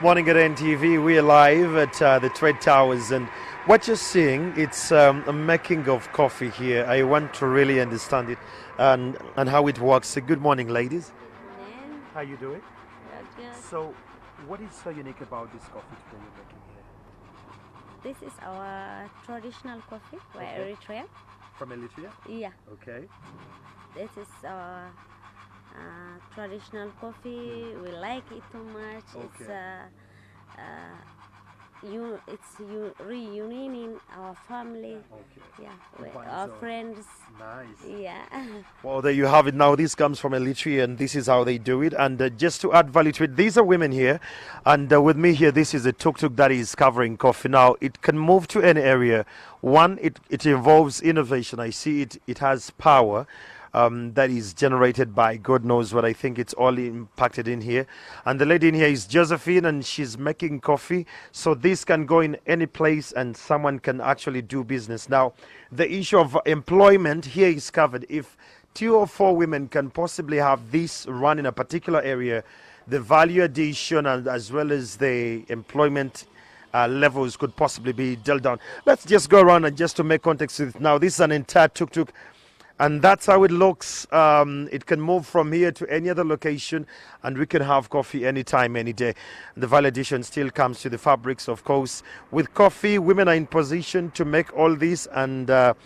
Morning at NTV. We're live at the Trade Towers, and what you're seeing, it's a making of coffee here. I want to really understand it and how it works. So good morning, ladies. Morning. How you doing? Good. So, what is so unique about this coffee today you're making here? This is our traditional coffee by Okay. Eritrea. From Eritrea? Yeah, Okay. this is our traditional coffee. We like it too much. It's Okay. reuniting our family. Okay. Yeah, with Combines our of- friends. Nice. Yeah. Well, there you have it now. This comes from Eritrea, and this is how they do it. And just to add value to it, these are women here. And with me here, this is a tuk-tuk that is covering coffee. Now, it can move to any area. One, it involves innovation. I see it has power. That is generated by God knows what. I think it's all impacted in here. And the lady in here is Josephine, and she's making coffee. So this can go in any place and someone can actually do business. Now, the issue of employment here is covered. If 2 or 4 women can possibly have this run in a particular area, the value addition and as well as the employment levels could possibly be dealt down. Let's just go around and just to make context with it. Now, this is an entire tuk-tuk. And that's how it looks. It can move from here to any other location, and we can have coffee anytime, any day. The validation still comes to the fabrics, of course. With coffee, women are in position to make all this, and not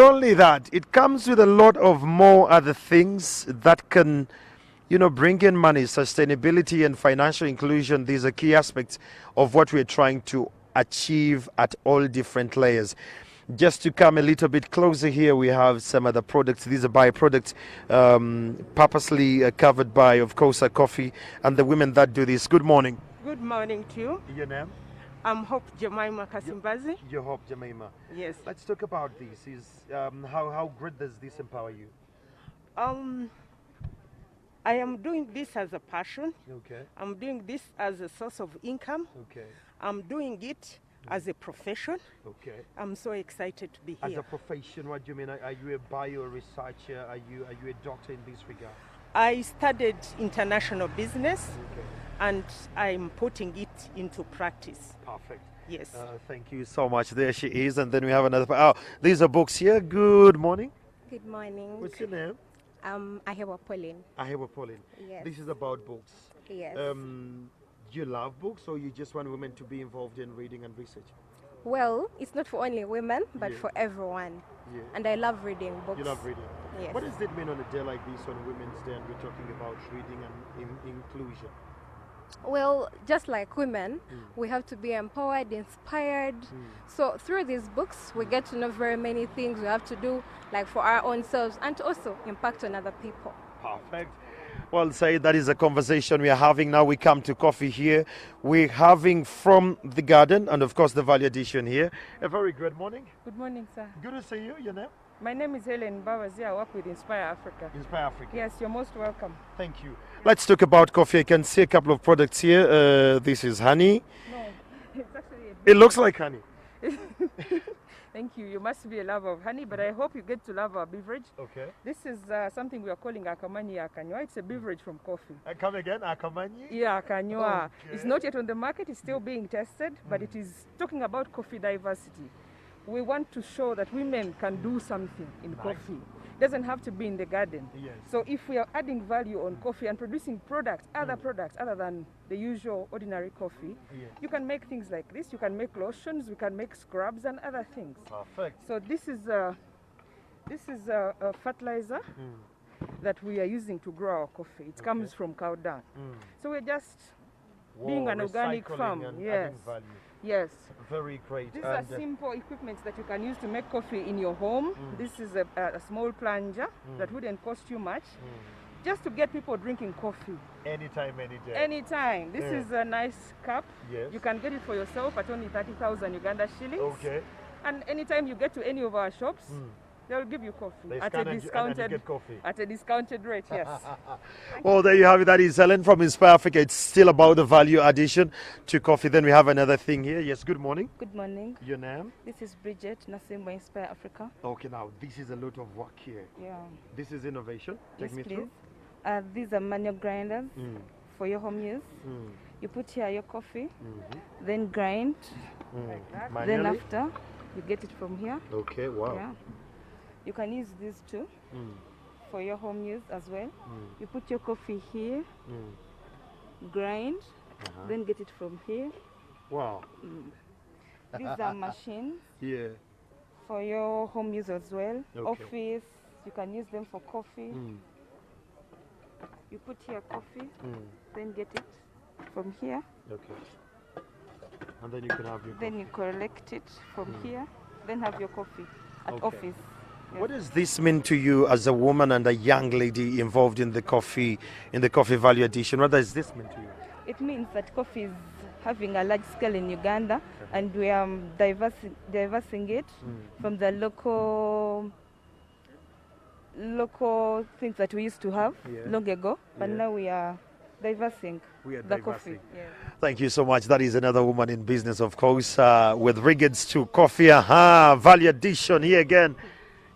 only that, it comes with a lot of more other things that can, bring in money, sustainability, and financial inclusion. These are key aspects of what we're trying to achieve at all different layers. Just to come a little bit closer here, we have some other products. These are byproducts purposely covered by, of course, coffee and the women that do this. Good morning. Good morning to you. Your name? I'm Hope Jemima Kasimbazi. Your Hope, Jemima. Yes. Let's talk about this. How great does this empower you? I am doing this as a passion. Okay. I'm doing this as a source of income. Okay. I'm doing it as a profession. Okay. I'm so excited to be As here. a profession, what do you mean? Are you a bio researcher? Are you a doctor in this regard? I studied international business Okay. and I'm putting it into practice. Perfect. Yes. Thank you so much. There she is. And then we have another. Oh, these are books here. Good morning. Good morning. What's your name? I have a Pauline. I have a Pauline. Yes. This is about books. Yes. Do you love books, or you just want women to be involved in reading and research? Well, it's not for only women, but Yeah. for everyone. Yeah. And I love reading books. You love reading. Yes. What does it mean on a day like this, on Women's Day, and we're talking about reading and inclusion? Well, just like women, we have to be empowered, inspired. So through these books, we get to know very many things we have to do, like for our own selves, and to also impact on other people. Perfect. Well, say that is a conversation we are having now. We come to coffee here. We're having from the garden and, of course, the value addition here. A very good morning. Good morning, sir. Good to see you. Your name? My name is Helen Bawazi. I work with Inspire Africa. Inspire Africa. Yes, you're most welcome. Thank you. Let's talk about coffee. I can see a couple of products here. This is honey. No, it's actually a It looks like honey. Thank you. You must be a lover of honey, but I hope you get to love our beverage. Okay. This is something we are calling Akamani Akanywa. It's a beverage from coffee. Come again, Akamanyi? Yeah, Akanywa. Okay. It's not yet on the market. It's still being tested, but it is talking about coffee diversity. We want to show that women can do something in coffee. It doesn't have to be in the garden. Yes. So if we are adding value on coffee and producing products other than the usual ordinary coffee, Yes. you can make things like this. You can make lotions, we can make scrubs and other things. Perfect. So this is a fertilizer that we are using to grow our coffee. It comes from cow dung. So we're just being an organic recycling farm. and Yes. adding value. Yes. Very great. These are And, simple equipments that you can use to make coffee in your home. This is a small plunger that wouldn't cost you much. Just to get people drinking coffee anytime, any day. anytime. This Yeah. is a nice cup. Yes. You can get it for yourself at only 30,000 Uganda shillings. Okay. And anytime you get to any of our shops, they'll give you coffee They at scan a and you discounted get coffee. at a discounted rate. Yes. Well, there you have it. That is Helen from Inspire Africa. It's still about the value addition to coffee. Then we have another thing here. Yes, good morning. Good morning. Your name? This is Bridget Nasimba Inspire Africa. Okay, now this is a lot of work here. Yeah. This is innovation. Take Yes, me please. through. These are manual grinders for your home use. You put here your coffee, then grind. Then Manually? after, you get it from here. Okay, wow. Yeah. You can use these too for your home use as well. You put your coffee here, grind, then get it from here. Wow. These are machines Yeah. for your home use as well. Okay. Office, you can use them for coffee. You put here coffee, then get it from here. Okay. And then you can have your Then you collect it from here, then have your coffee at Okay. office. Yes. What does this mean to you as a woman and a young lady involved in the coffee value addition? What does this mean to you? It means that coffee is having a large scale in Uganda, and we are diversing it from the local things that we used to have long ago, but now we are diversing the coffee. Yes. Thank you so much. That is another woman in business, of course, with regards to coffee. Value addition here again.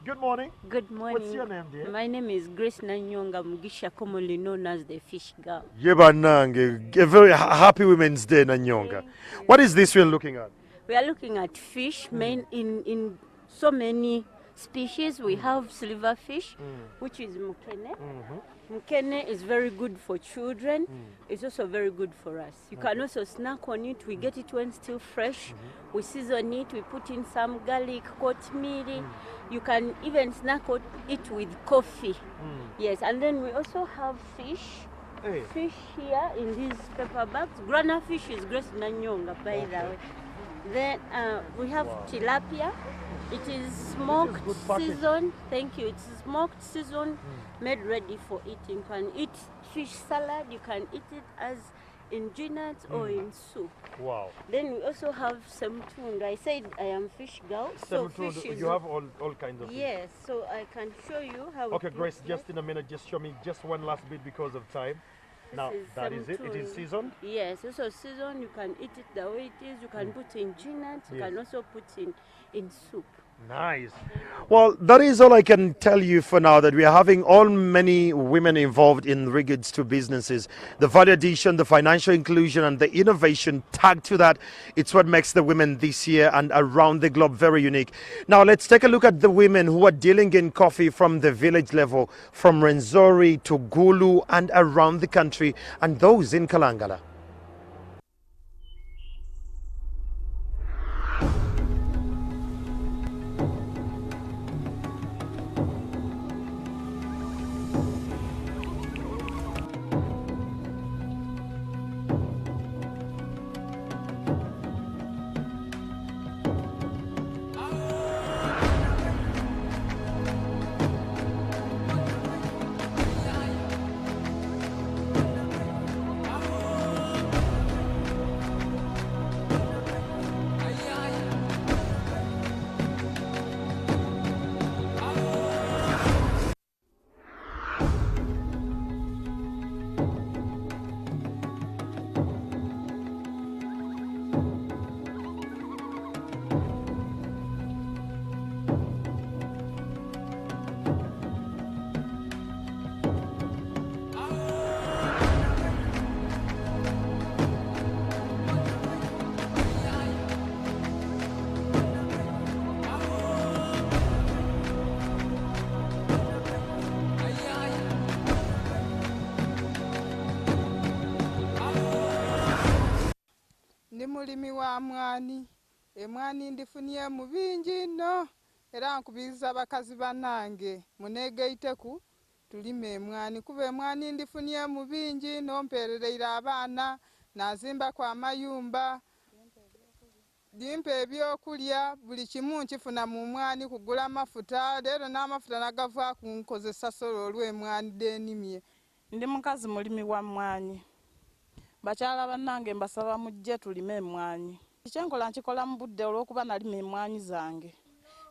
Good morning. Good morning. What's your name, dear? My name is Grace Nanyonga Mugisha, commonly known as the Fish Girl. Yebanange. A very happy Women's Day, Nanyonga. What is this we're looking at? We are looking at fish in so many species. We have silverfish, which is mukene. Mukene is very good for children. It's also very good for us. You can also snack on it. We get it when still fresh. We season it. We put in some garlic, kotimiri. You can even snack on it with coffee. Yes, and then we also have fish. Hey. Fish here in these paper bags. Grana fish is Grace Nanyonga, by the way. Then we have tilapia. It is smoked, good package. seasoned. Thank you. It's smoked, seasoned, made ready for eating. You can eat fish salad. You can eat it as in nuts or in soup. Wow. Then we also have semtunda. I said I am fish girl. So fish is You have all kinds of fish. yes. So I can show you how. Okay, it Grace, looks just in a minute, just show me just one last bit because of time. Now, is that is it. It is semtunda. seasoned. Yes, also seasoned. You can eat it the way it is. You can put in nuts. You can also put in soup. Nice. Well, that is all I can tell you for now, that we are having all many women involved in regards to businesses. The value addition, the financial inclusion, and the innovation tagged to that. It's what makes the women this year and around the globe very unique. Now, let's take a look at the women who are dealing in coffee from the village level, from Renzori to Gulu and around the country, and those in Kalangala. Ndi mulimi wa mwani. Emwani ndifunye mu bingi nno era nkubiriza abakazi bannange muneegaiteku tulime emwani kuba emwani ndifunye mu bingi nomperereire abaana nazimbaku amayumba dimpa ebyokulya buli kimu nkifuna mu mwani kugula amafuta leero n'amafuta nagavaaku nkozesa solo olw'emwani denimye. Ndi mukazi mulimi wa mwani. Bakyala bannange mbasaba mujje tulime emmwanyi. Ekyenkola nkikola mu budde olw'okuba nalima emmwanyi zange.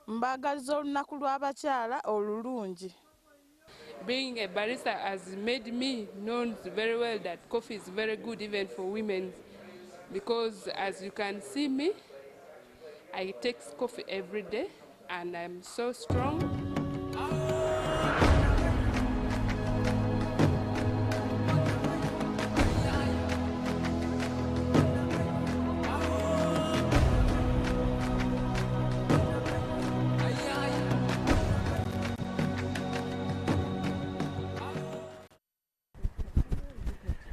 Mbaagaliza olunaku lw'abakyala olulungi. Being a barista has made me known very well that coffee is very good even for women, because as you can see me, I take coffee every day and I'm so strong.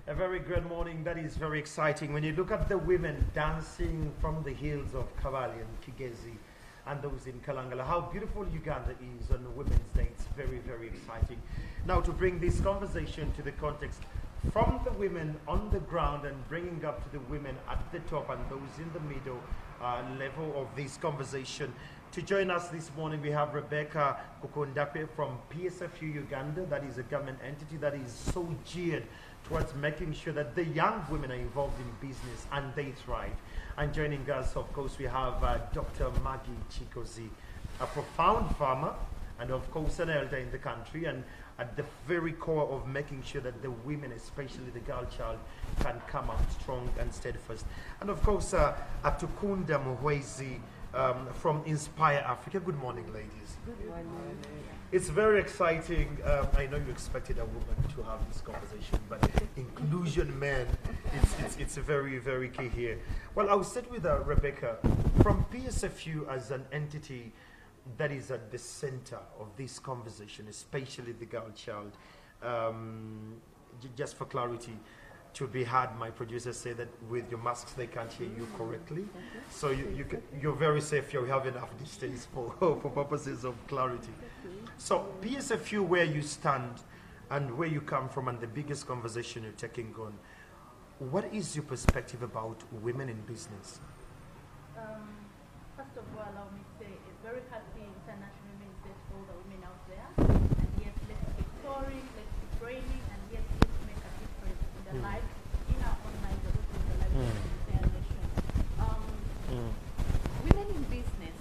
A very good morning. That is very exciting. When you look at the women dancing from the hills of Kabale and Kigezi and those in Kalangala, how beautiful Uganda is on Women's Day. It's very, very exciting. Now, to bring this conversation to the context from the women on the ground and bringing up to the women at the top and those in the middle level of this conversation. To join us this morning, we have Rebecca Kukundape from PSFU Uganda. That is a government entity that is so geared towards making sure that the young women are involved in business and they thrive. And joining us, of course, we have Dr. Maggie Chikozi, a profound farmer and, of course, an elder in the country, and at the very core of making sure that the women, especially the girl child, can come out strong and steadfast. And, of course, Atukunda Muhwezi from Inspire Africa. Good morning, ladies. Good morning. It's very exciting. I know you expected a woman to have this conversation, but inclusion, man, it's very, very key here. Well, I'll start with Rebecca. From PSFU as an entity that is at the center of this conversation, especially the girl child, just for clarity, to be heard, my producer said that with your masks they can't hear you correctly. So you're very safe. You have enough distance for purposes of clarity. So PSFU, where you stand and where you come from and the biggest conversation you're taking on, what is your perspective about women in business? First of all, allow me to say a very happy International Women's Day to all the women out there. And yes, let's keep soaring, let's keep reigning, and yes, let's make a difference in the life, in our own lives, but also in the lives of the entire nation. Women in business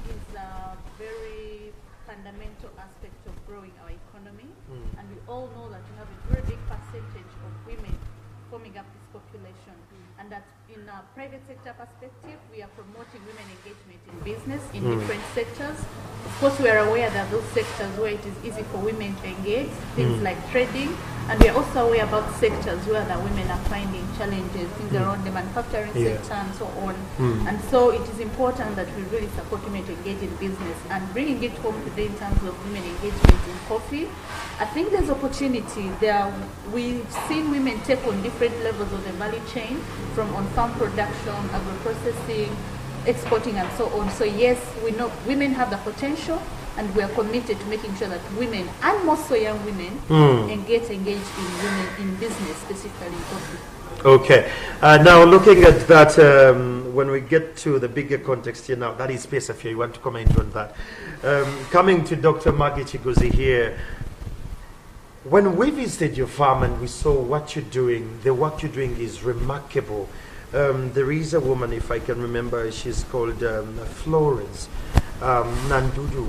is a very fundamental aspect of growing our economy, and we all know that we have a very big percentage of women forming up this population, and that in a private sector perspective, we are promoting women engagement in business in different sectors. Of course, we are aware that those sectors where it is easy for women to engage, things like trading, and we are also aware about sectors where the women are finding challenges, things around the manufacturing sector and so on. And so it is important that we really support women to engage in business, and bringing it home today in terms of women engagement in coffee. I think there's opportunity there. We've seen women take on different levels of the value chain, from on-farm production, agro-processing, exporting, and so on. So yes, we know women have the potential, and we are committed to making sure that women, and more so young women, engaged in business, specifically in coffee. Okay. Now, looking at that, when we get to the bigger context here now, that is PSFU. You want to comment on that? Coming to Dr. Maggie Chikozi here, when we visited your farm and we saw what you're doing, the work you're doing is remarkable. There is a woman, if I can remember, she's called Florence Nandudu.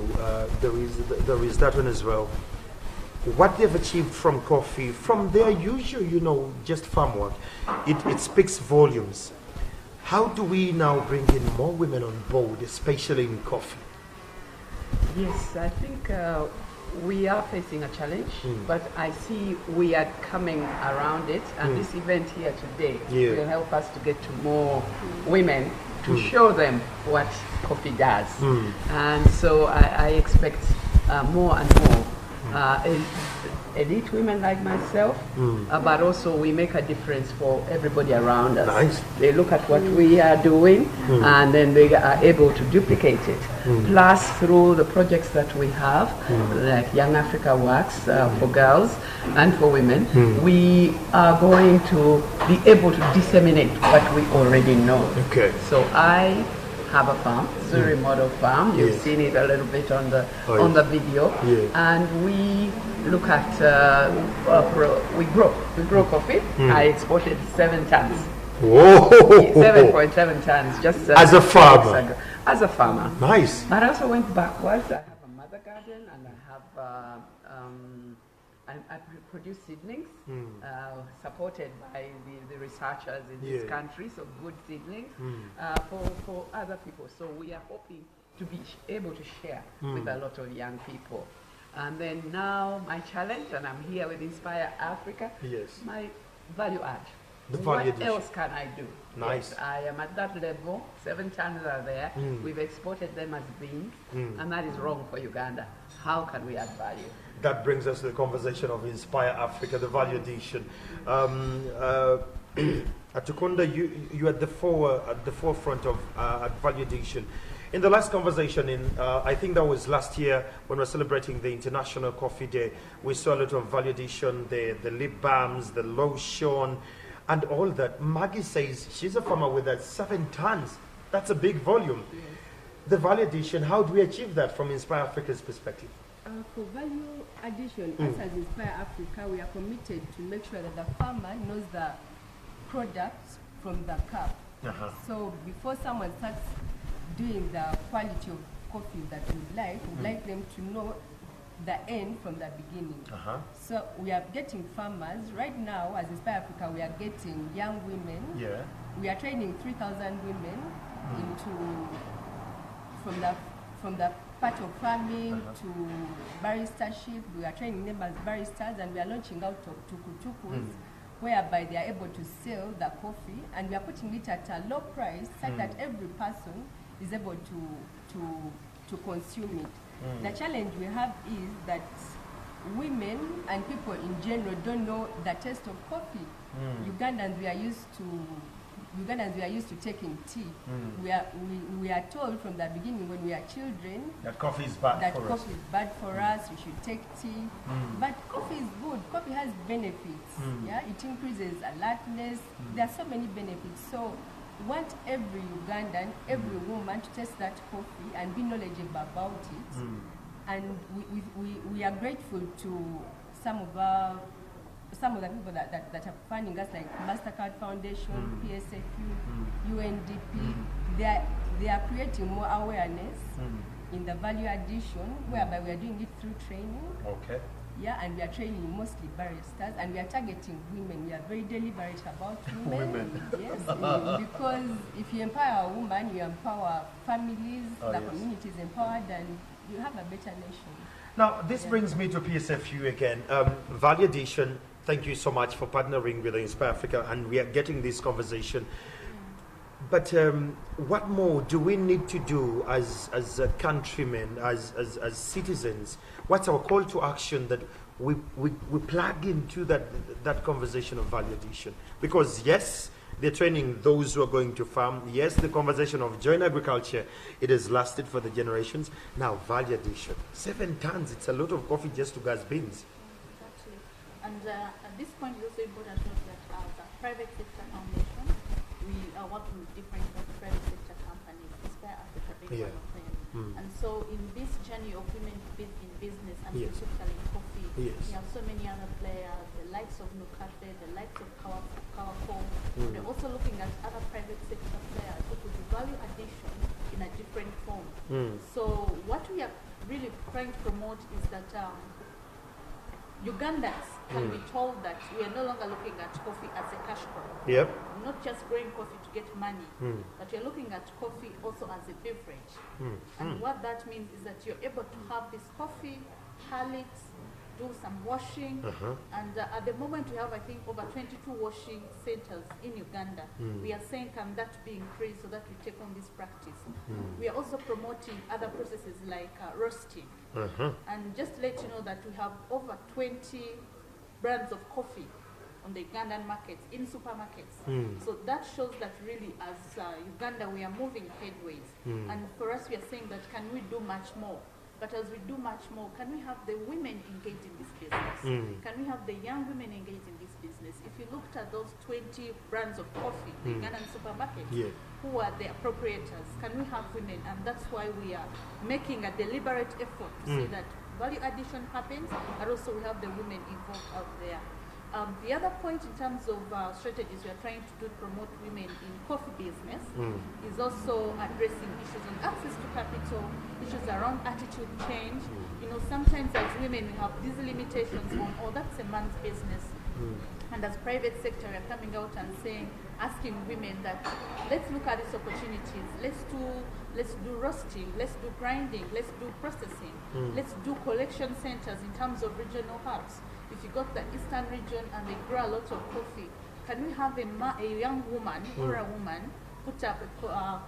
There is that one as well. What they've achieved from coffee, from their usual, just farm work, it speaks volumes. How do we now bring in more women on board, especially in coffee? Yes, I think we are facing a challenge, but I see we are coming around it, and this event here today will help us to get to more women, to show them what coffee does. And so I expect more and more elite women like myself, but also we make a difference for everybody around us. Nice. They look at what we are doing, and then they are able to duplicate it. Plus, through the projects that we have, like Young Africa Works for girls and for women, we are going to be able to disseminate what we already know. Okay. So I have a farm, Zuri model farm. You've seen it a little bit on the video, and we look at we grow coffee. I exported 7 tons. Whoa! 7.7 tons just as a farmer. As a farmer. Nice. But I also went backwards. I have a mother garden, and I have I produce seedlings, supported by the researchers in this country, so good seedlings for other people. So we are hoping to be able to share with a lot of young people. And then now my challenge, and I'm here with Inspire Africa, my value add. The what value addition. else can I do? Nice. Yes, I am at that level. 7 tons are there. We've exported them as beans, and that is wrong for Uganda. How can we add value? That brings us to the conversation of Inspire Africa, the value addition. Atukunda, you at the forefront of value addition. In the last conversation, I think that was last year when we were celebrating the International Coffee Day, we saw a lot of value addition, the lip balms, the lotion, and all that. Maggie says she's a farmer with 7 tons. That's a big volume. Yes. The value addition, how do we achieve that from Inspire Africa's perspective? For value addition, us as Inspire Africa, we are committed to make sure that the farmer knows the product from the cup. So before someone starts doing the quality of coffee that we'd like them to know the end from the beginning. So we are getting farmers. Right now, as Inspire Africa, we are getting young women. Yeah. We are training 3,000 women from the part of farming to baristership. We are training them as baristas, and we are launching out of tukutukus, whereby they are able to sell the coffee, and we are putting it at a low price such that every person is able to consume it. The challenge we have is that women and people in general don't know the taste of coffee. Ugandans, we are used to taking tea. We are told from the beginning when we are children that coffee is bad that for us. coffee is bad for us. We should take tea. But coffee is good. Coffee has benefits. Yeah, it increases alertness. There are so many benefits. So we want every Ugandan, every woman to taste that coffee and be knowledgeable about it. And we are grateful to some of the people that are funding us, like MasterCard Foundation, PSFU, UNDP. They are creating more awareness in the value addition, whereby we are doing it through training. Okay. Yeah, and we are training mostly baristas, and we are targeting women. We are very deliberate about women. Yes, because if you empower a woman, you empower families, the community is empowered, and you have a better nation. Now, this brings me to PSFU again. Value addition, thank you so much for partnering with Inspire Africa, and we are getting this conversation. But what more do we need to do as countrymen, as citizens? What's our call to action that we plug into that conversation of value addition? Because yes, they're training those who are going to farm. Yes, the conversation of joint agriculture, it has lasted for the generations. Now, value addition. 7 tons, it's a lot of coffee just to gas beans. Exactly. And at this point, it's also important to note that as a private sector foundation, we are working with different private sector companies, Inspire Africa being one of them. And so in this journey of women in business, and specifically in coffee, we have so many other players, the likes of Nucafe, the likes of Kawako. We're also looking at other private sector players who could do value addition in a different form. So what we are really trying to promote is that Ugandans can be told that we are no longer looking at coffee as a cash crop. Not just growing coffee to get money, but you're looking at coffee also as a beverage. And what that means is that you're able to have this coffee, hull it, do some washing, and at the moment we have, I think, over 22 washing centers in Uganda. We are saying, can that be increased so that we take on this practice? We are also promoting other processes like roasting. And just to let you know that we have over 20 brands of coffee on the Ugandan markets, in supermarkets. So that shows that really as Uganda we are moving headways. And for us we are saying that can we do much more? But as we do much more, can we have the women engaged in this business? Can we have the young women engaged in this business? If you looked at those 20 brands of coffee, the Ugandan supermarkets, who are the appropriators? Can we have women? And that's why we are making a deliberate effort to see that value addition happens, and also we have the women involved out there. The other point in terms of strategies we are trying to do to promote women in coffee business is also addressing issues on access to capital, issues around attitude change. You know, sometimes as women we have these limitations on, oh, that's a man's business. And as private sector, we are coming out and saying, asking women that let's look at these opportunities. Let's do roasting, let's do grinding, let's do processing, let's do collection centers in terms of regional hubs. If you got the eastern region and they grow a lot of coffee, can we have a young woman or a woman put up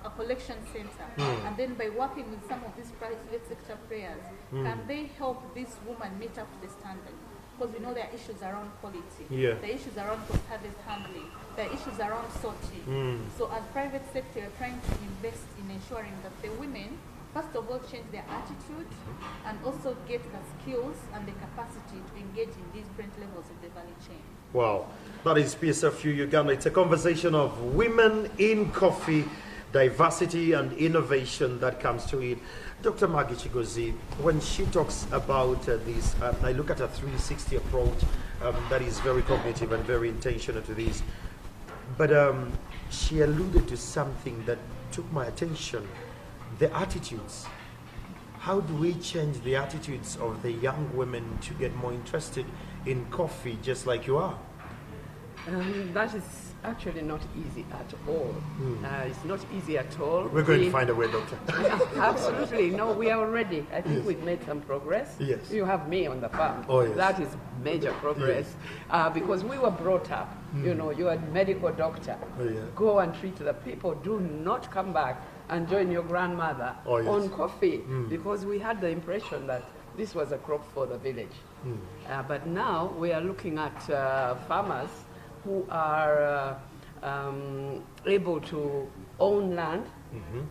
a collection center, and then by working with some of these private sector players, can they help this woman meet up to the standard? Because we know there are issues around quality, there are issues around post-harvest handling, there are issues around sorting. So as private sector, we're trying to invest in ensuring that the women, first of all, change their attitude and also get the skills and the capacity to engage in these different levels of the value chain. Wow, that is PSFU Uganda. It's a conversation of women in coffee, diversity and innovation that comes to it. Dr. Maggie Chigozie, when she talks about this, I look at a 360 approach that is very cognitive and very intentional to this. But she alluded to something that took my attention, the attitudes. How do we change the attitudes of the young women to get more interested in coffee, just like you are? That is actually not easy at all. It's not easy at all. We're going to find a way, Doctor. Absolutely. No, we are already. I think we've made some progress. Yes. You have me on the farm. Oh, yes. That is major progress. Because we were brought up, you know, you're a medical doctor. Oh, yeah. Go and treat the people. Do not come back and join your grandmother on coffee. Because we had the impression that this was a crop for the village. But now we are looking at farmers who are able to own land.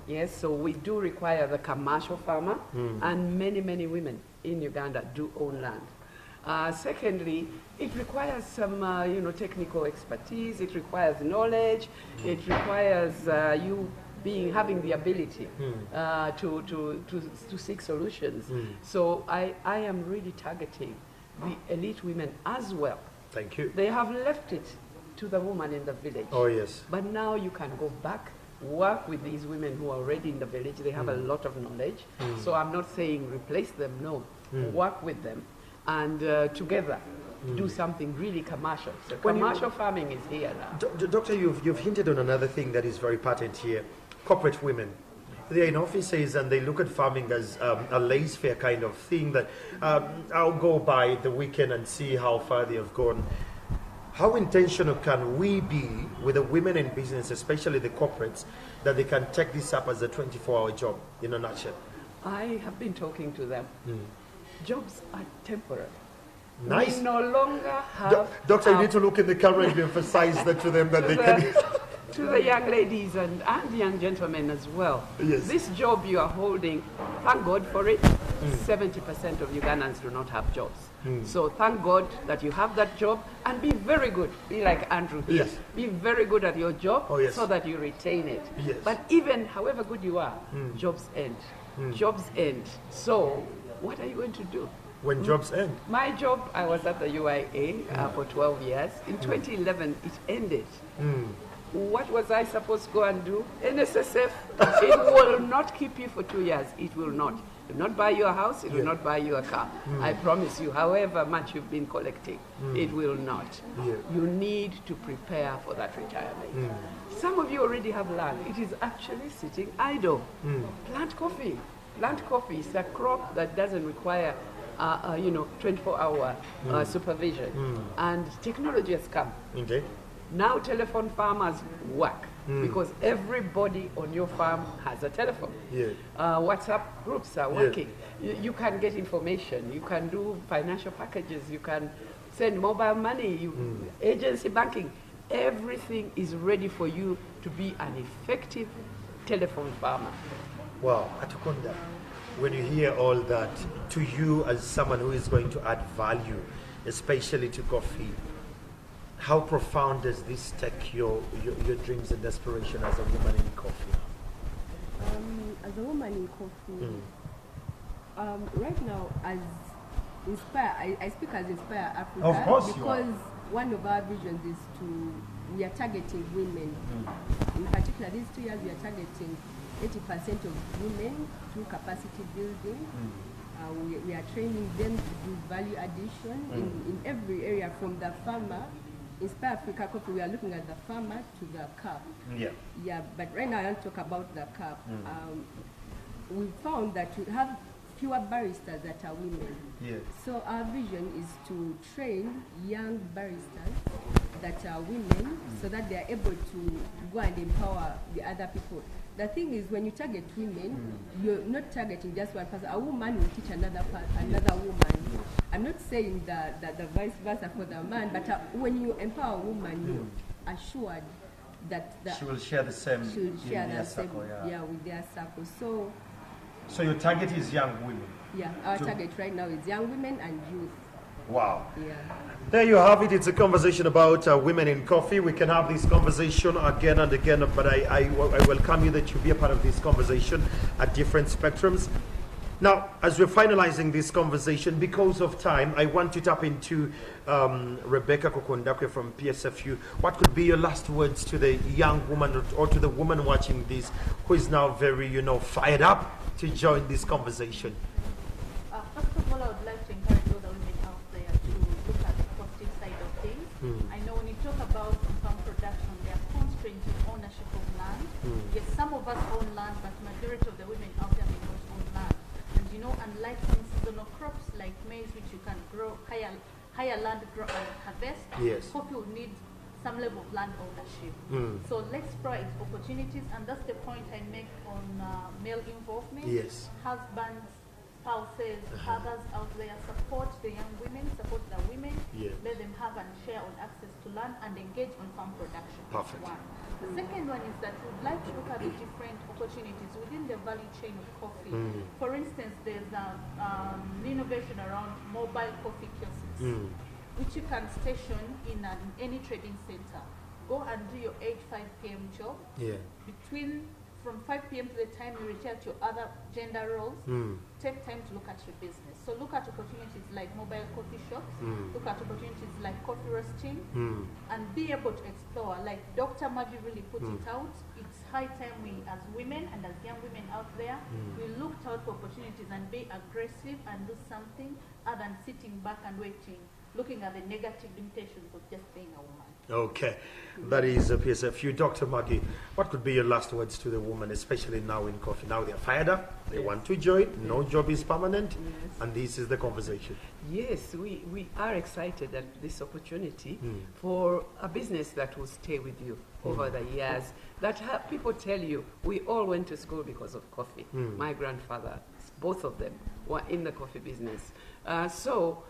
Yes, so we do require the commercial farmer, and many women in Uganda do own land. Secondly, it requires some technical expertise, it requires knowledge, it requires you having the ability to seek solutions. So I am really targeting the elite women as well. Thank you. They have left it to the woman in the village. Oh, yes. But now you can go back, work with these women who are already in the village. They have a lot of knowledge. So I'm not saying replace them, no. Work with them and together do something really commercial. So commercial farming is here now. Doctor, you've hinted on another thing that is very patent here. Corporate women. They're in offices and they look at farming as a laissez-faire kind of thing that I'll go by the weekend and see how far they have gone. How intentional can we be with the women in business, especially the corporates, that they can take this up as a 24-hour job, in a nutshell? I have been talking to them. Jobs are temporary. Nice. We no longer have... Doctor, you need to look in the camera and emphasize that to them that they can... To the young ladies and young gentlemen as well. Yes. This job you are holding, thank God for it. 70% of Ugandans do not have jobs. So thank God that you have that job and be very good. Be like Andrew here. Yes. Be very good at your job so that you retain it. Yes. But even however good you are, jobs end. Jobs end. So what are you going to do? When jobs end? My job, I was at the UIA for 12 years. In 2011, it ended. What was I supposed to go and do? NSSF, it will not keep you for 2 years. It will not. It will not buy you a house. It will not buy you a car. I promise you, however much you've been collecting, it will not. You need to prepare for that retirement. Some of you already have land. It is actually sitting idle. Plant coffee. Plant coffee is a crop that doesn't require 24-hour supervision. And technology has come. Okay. Now telephone farmers work because everybody on your farm has a telephone. WhatsApp groups are working. You can get information. You can do financial packages. You can send mobile money, agency banking. Everything is ready for you to be an effective telephone farmer. Wow, Atukonda, when you hear all that, to you as someone who is going to add value, especially to coffee, how profound does this take your dreams and aspiration as a woman in coffee? As a woman in coffee, right now, as Inspire, I speak as Inspire Africa. Of course because one of our visions is we are targeting women. In particular, these 2 years we are targeting 80% of women through capacity building. We are training them to do value addition in every area, from the farmer. Inspire Africa Coffee, we are looking at the farmer to the cup. But right now I want to talk about the cup. We found that we have fewer baristas that are women. So our vision is to train young baristas that are women so that they are able to go and empower the other people. The thing is, when you target women, you're not targeting just one person. A woman will teach another woman. I'm not saying that the vice versa for the man, but when you empower a woman, you're assured that she will share the same with their circle. So your target is young women? Yeah, our target right now is young women and youth. Wow. Yeah. There you have it. It's a conversation about women in coffee. We can have this conversation again and again, but I welcome you that you be a part of this conversation at different spectrums. Now, as we're finalizing this conversation, because of time, I want to tap into Rebecca Kokondakwe from PSFU. What could be your last words to the young woman or to the woman watching this who is now very, fired up to join this conversation? First of all, I would like to encourage all the women out there to look at the positive side of things. I know when you talk about farm production, there are constraints in ownership of land. Yes, some of us own land, but majority of the women out there may not own land. And unlike some seasonal crops like maize, which you can grow higher land grow and harvest, coffee will need some level of land ownership. So let's prize opportunities, and that's the point I make on male involvement. Yes. Husbands, spouses, others out there, support the young women, support the women, let them have and share on access to land and engage on farm production. Perfect. One. The second one is that we'd like to look at the different opportunities within the value chain of coffee. For instance, there's an innovation around mobile coffee kiosks, which you can station in any trading center. Go and do your 8-5 p.m. job. From 5 p.m. to the time you reach out to your other gender roles, take time to look at your business. So look at opportunities like mobile coffee shops, look at opportunities like coffee roasting, and be able to explore. Like Dr. Maggie really put it out, it's high time we as women and as young women out there, we looked out for opportunities and be aggressive and do something other than sitting back and waiting, looking at the negative limitations of just being a woman. Okay, that is a PSFU. Dr. Maggie, what could be your last words to the woman, especially now in coffee? Now they're fired up, they want to join, no job is permanent, and this is the conversation. Yes, we are excited at this opportunity for a business that will stay with you over the years. That people tell you, we all went to school because of coffee. My grandfather, both of them, were in the coffee business. So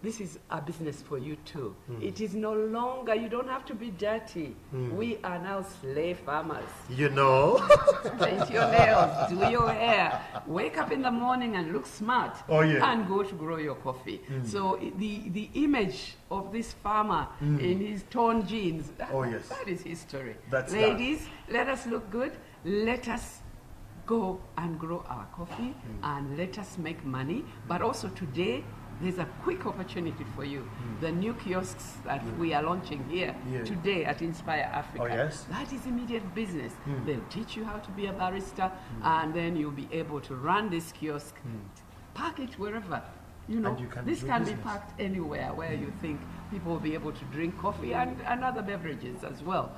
this is a business for you too. It is no longer, you don't have to be dirty. We are now slave farmers. Paint your nails, do your hair, wake up in the morning and look smart, and go to grow your coffee. So the image of this farmer in his torn jeans, that is history. Ladies, let us look good. Let us go and grow our coffee and let us make money. But also today, there's a quick opportunity for you. The new kiosks that we are launching here today at Inspire Africa, that is immediate business. They'll teach you how to be a barista, and then you'll be able to run this kiosk, park it wherever. This can be parked anywhere where you think people will be able to drink coffee and other beverages as well.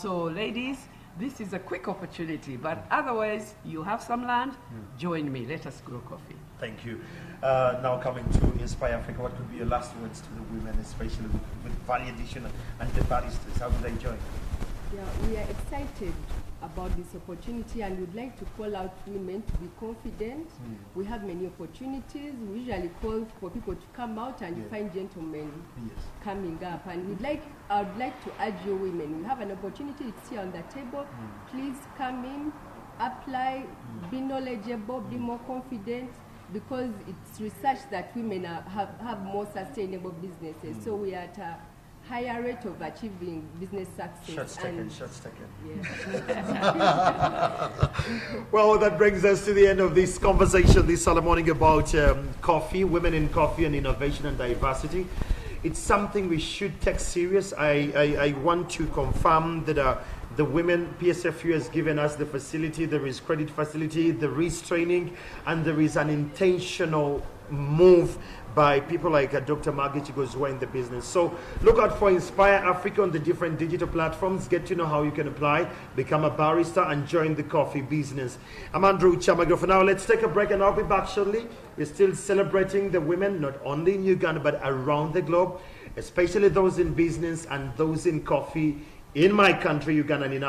So ladies, this is a quick opportunity, but otherwise you have some land, join me, let us grow coffee. Thank you. Now coming to Inspire Africa, what could be your last words to the women, especially with value addition and the baristas? How do they join? Yeah, we are excited about this opportunity and would like to call out women to be confident. We have many opportunities. We usually call for people to come out and you find gentlemen coming up. And I would like to urge you women, we have an opportunity, it's here on the table. Please come in, apply, be knowledgeable, be more confident, because it's research that women have more sustainable businesses. So we are at a higher rate of achieving business success. Shots taken. Well, that brings us to the end of this conversation this Saturday morning about coffee, women in coffee and innovation and diversity. It's something we should take serious. I want to confirm that the women, PSFU has given us the facility, there is credit facility, there is training, and there is an intentional move by people like Dr. Maggie Chigozua in the business. So look out for Inspire Africa on the different digital platforms. Get to know how you can apply, become a barista, and join the coffee business. I'm Andrew Chamagro. For now, let's take a break and I'll be back shortly. We're still celebrating the women, not only in Uganda, but around the globe. especially those in business and those in coffee in my country, Uganda and in